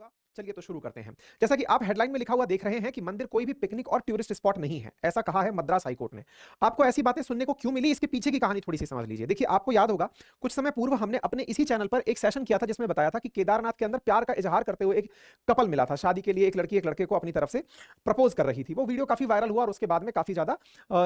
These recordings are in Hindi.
होगा। चलिए तो शुरू करते हैं। जैसा कि आप हेडलाइन में लिखा हुआ देख रहे हैं कि मंदिर कोई भी पिकनिक और टूरिस्ट स्पॉट नहीं है, ऐसा कहा है मद्रास हाईकोर्ट ने। आपको ऐसी बातें सुनने को क्यों मिली, इसके पीछे की कहानी थोड़ी सी समझ लीजिए। देखिए, आपको याद होगा कुछ समय पूर्व हमने अपने इसी चैनल पर एक सेशन किया था जिसमें बताया था कि केदारनाथ के अंदर प्यार का इजहार करते हुए एक कपल मिला था। शादी के लिए एक लड़की एक लड़के को अपनी तरफ से प्रपोज कर रही थी। वो वीडियो काफी वायरल हुआ और उसके बाद में काफी ज्यादा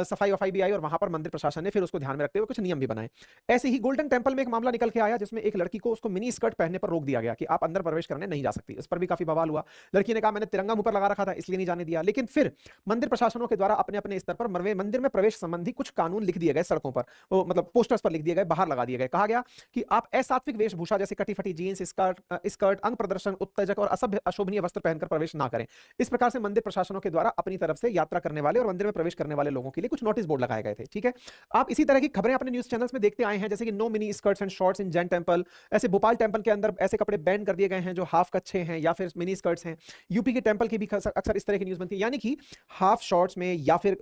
सफाई वफाई भी आई और वहां पर मंदिर प्रशासन ने फिर उसको ध्यान में रखते हुए कुछ नियम भी बनाए। ऐसे ही गोल्डन टेंपल में एक मामला निकल के आया जिसमें एक लड़की को उसको मिनी स्कर्ट पहनने पर रोक दिया गया कि आप अंदर प्रवेश करने नहीं जा सकती। इस पर भी काफी बवाल हुआ। लड़की ने कहा मैंने तिरंगा मुंह पर लगा रखा था इसलिए नहीं जाने दिया। लेकिन फिर मंदिर प्रशासनों के द्वारा अपने अपने स्तर पर मंदिर में प्रवेश संबंधी कुछ कानून लिख दिए गए, सड़कों पर मतलब पोस्टर्स पर लिख दिए गए, बाहर लगा दिए गए। कहा गया कि आप असात्विक वेशभूषा जैसे कटी फटी जीन्स, स्कर्ट, अंग प्रदर्शन, उत्तेजक और असभ्य अशोभनीय वस्त्र पहनकर प्रवेश ना करें। इस प्रकार से मंदिर प्रशासनों के द्वारा अपनी तरफ से यात्रा करने वाले और मंदिर में प्रवेश करने वाले लोगों के लिए कुछ नोटिस बोर्ड लगाए गए थे। ठीक है, आप इसी तरह की खबरें अपने न्यूज चैनल्स में देखते आए हैं, जैसे कि no mini skirts and shorts in Jain temple. ऐसे भोपाल टेंपल के अंदर ऐसे कपड़े बैन कर दिए गए हैं जो हाफ कच्छे हैं या फिर मिनी स्कर्ट्स हैं। यूपी के टेंपल की भी अक्सर इस तरह की न्यूज बनती है, यानी कि हाफ शॉर्ट्स में या फिर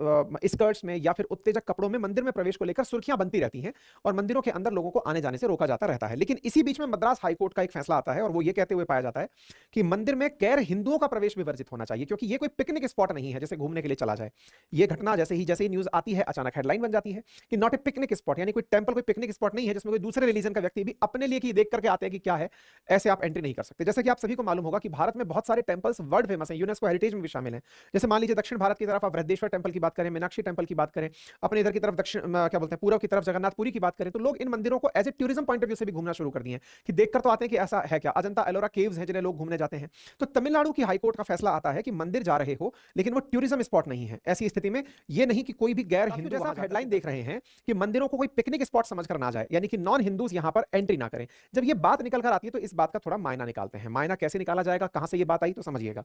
स्कर्ट्स में या फिर उत्तेजक कपड़ों में मंदिर में प्रवेश को लेकर सुर्खियां बनती रहती हैं और मंदिरों के अंदर लोगों को आने जाने से रोका जाता रहता है। लेकिन इसी बीच में मद्रास हाईकोर्ट का एक फैसला आता है और वो ये कहते हुए पाया जाता है कि मंदिर में गैर हिंदुओं का प्रवेश भी वर्जित होना चाहिए, क्योंकि ये कोई पिकनिक स्पॉट नहीं है जैसे घूमने के लिए चला जाए। ये घटना जैसे ही न्यूज आती है अचानक हेडलाइन बन जाती है कि नॉट ए पिकनिक स्पॉट, यानी कोई टेंपल कोई पिकनिक स्पॉट नहीं है जिसमें कोई दूसरे रिलीजन का व्यक्ति भी अपने लिए देख करके आते हैं कि क्या है, ऐसे आप एंट्री नहीं कर सकते। जैसे कि आप सभी को मालूम होगा कि भारत में बहुत सारे टेंपल्स वर्ल्ड फेमस हैं, यूनेस्को हेरिटेज में भी शामिल हैं। जैसे मान लीजिए दक्षिण भारत की तरफ आप बृहदेश्वर टेंपल की बात करें, मीनाक्षी टेंपल की बात करें, अपने इधर की तरफ दक्षिण क्या बोलते हैं पूर्व की तरफ जगन्नाथपुरी की बात करें, तो लोग इन मंदिरों को as a tourism point of view से भी घूमना शुरू कर दिए हैं कि देखकर तो आते हैं कि ऐसा है क्या। अजंता एलोरा केव्स हैं जिन्हें लोग घूमने जाते हैं। तो तमिलनाडु की हाईकोर्ट का फैसला आता है कि मंदिर जा रहे हो लेकिन वो टूरिज्म स्पॉट नहीं है। ऐसी स्थिति में ये नहीं कि कोई भी गैर हिंदू, जैसा आप हेडलाइन देख रहे हैं कि मंदिरों को कोई पिकनिक स्पॉट समझकर ना जाए, यानी कि नॉन हिंदूज यहां पर एंट्री ना करें। जब ये बात निकल कर आती है तो इस बात का थोड़ा मायना निकालते हैं। मायना कैसे निकाला जाएगा, कहां से ये बात आई, तो समझिएगा।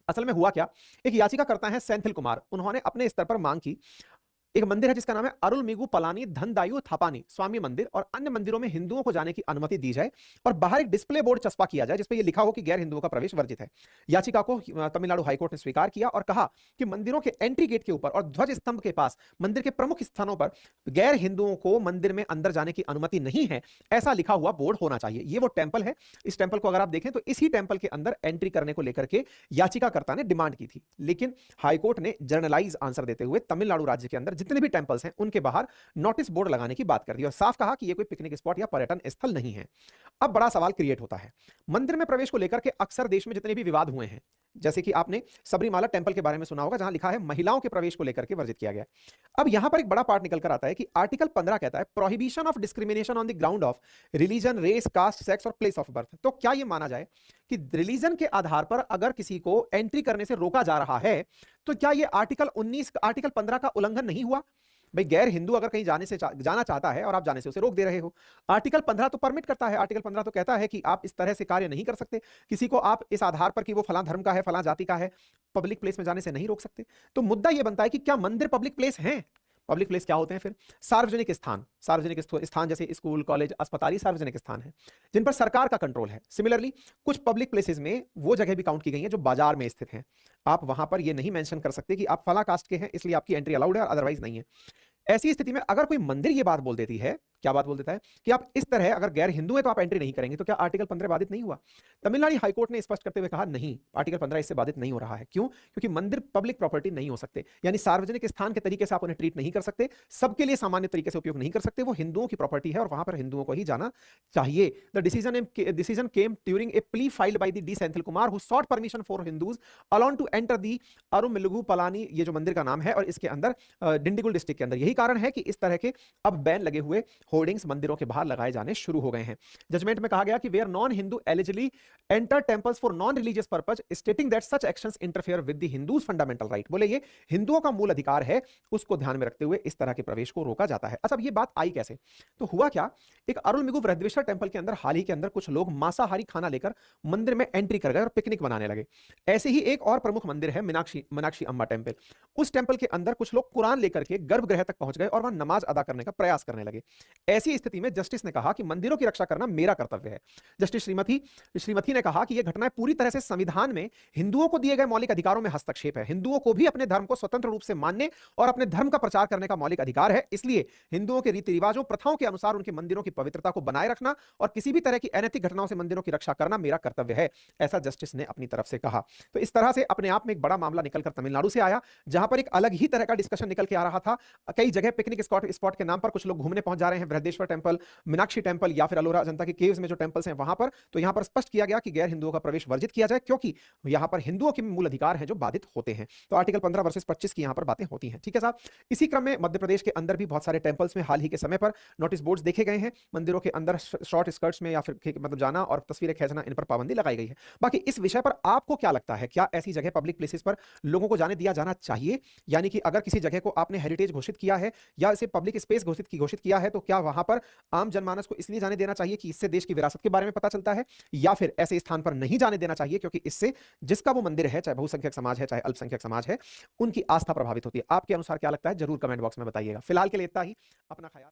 असल में हुआ क्या, एक याचिका करता है सेंथिल कुमार, उन्होंने अपने स्तर पर मांग की एक मंदिर है जिसका नाम है अरुलमिगु पलानी धनदायु थापानी स्वामी मंदिर, और अन्य मंदिरों में हिंदुओं को जाने की अनुमति दी जाए और बाहर एक डिस्प्ले बोर्ड चस्पा किया जाए जिसपे यह लिखा हो कि गैर हिंदुओं का प्रवेश वर्जित है। याचिका को तमिलनाडु हाईकोर्ट ने स्वीकार किया और कहा कि मंदिरों के एंट्री गेट के ऊपर और ध्वज स्तंभ के पास मंदिर के प्रमुख स्थानों पर गैर हिंदुओं को मंदिर में अंदर जाने की अनुमति नहीं है, ऐसा लिखा हुआ बोर्ड होना चाहिए। ये वो टेंपल है, इस टेंपल को अगर आप देखें तो इसी टेंपल के अंदर एंट्री करने को लेकर के याचिकाकर्ता ने डिमांड की थी। लेकिन हाईकोर्ट ने जर्नलाइज आंसर देते हुए तमिलनाडु राज्य के अंदर जितने भी टेंपल्स हैं उनके बाहर नोटिस बोर्ड लगाने की बात कर दी और साफ कहा कि यह कोई पिकनिक स्पॉट या पर्यटन स्थल नहीं है। अब बड़ा सवाल क्रिएट होता है, मंदिर में प्रवेश को लेकर के अक्सर देश में जितने भी विवाद हुए हैं, जैसे कि आपने सबरीमाला टेंपल के बारे में सुना होगा जहां लिखा है महिलाओं के प्रवेश को लेकर के वर्जित किया गया। अब यहां पर एक बड़ा पार्ट निकल कर आता है कि आर्टिकल 15 कहता है prohibition of discrimination on the ground of religion, race, caste, sex और प्लेस ऑफ बर्थ। तो क्या यह माना जाए कि रिलीजन के आधार पर अगर किसी को एंट्री करने से रोका जा रहा है तो क्या यह आर्टिकल 15 का उल्लंघन नहीं हुआ? भाई गैर हिंदू अगर कहीं जाना चाहता है और आप जाने से उसे रोक दे रहे हो, आर्टिकल 15 तो परमिट करता है। आर्टिकल 15 तो कहता है कि आप इस तरह से कार्य नहीं कर सकते, किसी को आप इस आधार पर कि वो फलां धर्म का है, फलां जाति का है, पब्लिक प्लेस में जाने से नहीं रोक सकते। तो मुद्दा यह बनता है कि क्या मंदिर पब्लिक प्लेस हैं? पब्लिक प्लेस क्या होते हैं फिर? सार्वजनिक स्थान जैसे स्कूल, कॉलेज, अस्पताल सार्वजनिक स्थान है जिन पर सरकार का कंट्रोल है। सिमिलरली कुछ पब्लिक प्लेसेस में वो जगह भी काउंट की गई है जो बाजार में स्थित हैं। आप वहां पर ये नहीं मेंशन कर सकते कि आप फला कास्ट के हैं इसलिए आपकी एंट्री अलाउड है और अदरवाइज नहीं है। ऐसी स्थिति में अगर कोई मंदिर ये बात बोल देती है, क्या बात बोल देता है कि आप इस तरह अगर गैर हिंदू है तो आप एंट्री नहीं करेंगे, तो क्या आर्टिकल 15 बाधित नहीं हुआ? तमिलनाडु हाईकोर्ट ने स्पष्ट करते हुए कहा नहीं, आर्टिकल 15 इससे बाधित नहीं हो रहा है। क्यों? क्योंकि मंदिर पब्लिक प्रॉपर्टी नहीं हो सकते, यानी सार्वजनिक स्थान के तरीके से आप उन्हें ट्रीट नहीं कर सकते, सबके लिए सामान्य तरीके से उपयोग नहीं कर सकते। वो हिंदुओं की प्रॉपर्टी है और वहां पर हिंदुओं को ही जाना चाहिए। The decision came during a plea filed by the d Senthil Kumar who sought permission for Hindus allowed to enter the Arulmigu Palani, ये जो मंदिर का नाम है, और इसके अंदर डिंडीगुल डिस्ट्रिक्ट के अंदर। यही कारण है कि इस तरह के अब बैन लगे हुए होर्डिंग्स मंदिरों के बाहर लगाए जाने शुरू हो गए हैं। जजमेंट में कहा गया कि where non Hindu eligibly enter temples for non religious purpose stating that such actions interfere with the Hindus fundamental right. बोले ये हिंदुओं का मूल अधिकार है, उसको ध्यान में रखते हुए इस तरह के प्रवेश को रोका जाता है। अच्छा, अब ये बात आई कैसे? तो हुआ क्या, एक अरुलमिगु बृहदेश्वर टेंपल के अंदर हाल ही के अंदर कुछ लोग मांसाहारी खाना लेकर मंदिर में एंट्री कर गए और पिकनिक बनाने लगे। ऐसे ही एक और प्रमुख मंदिर है मीनाक्षी अम्मा टेंपल। उस टेंपल के अंदर कुछ लोग कुरान लेकर के गर्भगृह तक पहुंच गए और वहां नमाज अदा करने का प्रयास करने लगे। ऐसी स्थिति में जस्टिस ने कहा कि मंदिरों की रक्षा करना मेरा कर्तव्य है। जस्टिस श्रीमती ने कहा कि यह घटनाएं पूरी तरह से संविधान में हिंदुओं को दिए गए मौलिक अधिकारों में हस्तक्षेप है। हिंदुओं को भी अपने धर्म को स्वतंत्र रूप से मानने और अपने धर्म का प्रचार करने का मौलिक अधिकार है। इसलिए हिंदुओं के रीति रिवाजों, प्रथाओं के अनुसार उनके मंदिरों की पवित्रता को बनाए रखना और किसी भी तरह की अनैतिक घटनाओं से मंदिरों की रक्षा करना मेरा कर्तव्य है, ऐसा जस्टिस ने अपनी तरफ से कहा। तो इस तरह से अपने आप में एक बड़ा मामला निकलकर तमिलनाडु से आया, जहां पर एक अलग ही तरह का डिस्कशन निकल के आ रहा था। कई जगह पिकनिक स्पॉट के नाम पर कुछ लोग घूमने पहुंच जा रहे हैं, बृहदेश्वर टेंपल, मीनाक्षी टेंपल या फिर अलोरा अजंता के केव्स में जो टेंपल्स हैं वहां पर। तो यहां पर स्पष्ट किया गया कि गैर हिंदुओं का प्रवेश वर्जित किया जाए, क्योंकि यहां पर हिंदुओं के मूल अधिकार हैं जो बाधित होते हैं। तो आर्टिकल 15 वर्सेस 25 की यहां पर बातें होती हैं। ठीक है साहब। इसी क्रम में मध्य प्रदेश के अंदर भी बहुत सारे टेंपल्स में हाल ही के समय पर नोटिस बोर्ड्स देखे गए हैं। मंदिरों के अंदर शॉर्ट स्कर्ट्स में या फिर मतलब जाना और तस्वीरें खींचना, इन पर पाबंदी लगाई गई है। बाकी इस विषय पर आपको क्या लगता है, क्या ऐसी जगह पब्लिक प्लेसेस पर लोगों को जाने दिया जाना चाहिए? यानी कि अगर किसी जगह को आपने हेरिटेज घोषित किया है या इसे पब्लिक स्पेस घोषित किया है, तो क्या वहां पर आम जनमानस को इसलिए जाने देना चाहिए कि इससे देश की विरासत के बारे में पता चलता है, या फिर ऐसे स्थान पर नहीं जाने देना चाहिए क्योंकि इससे जिसका वो मंदिर है, चाहे बहुसंख्यक समाज है चाहे अल्पसंख्यक समाज है, उनकी आस्था प्रभावित होती है? आपके अनुसार क्या लगता है, जरूर कमेंट बॉक्स में बताइएगा। फिलहाल के लिए इतना ही। अपना ख्याल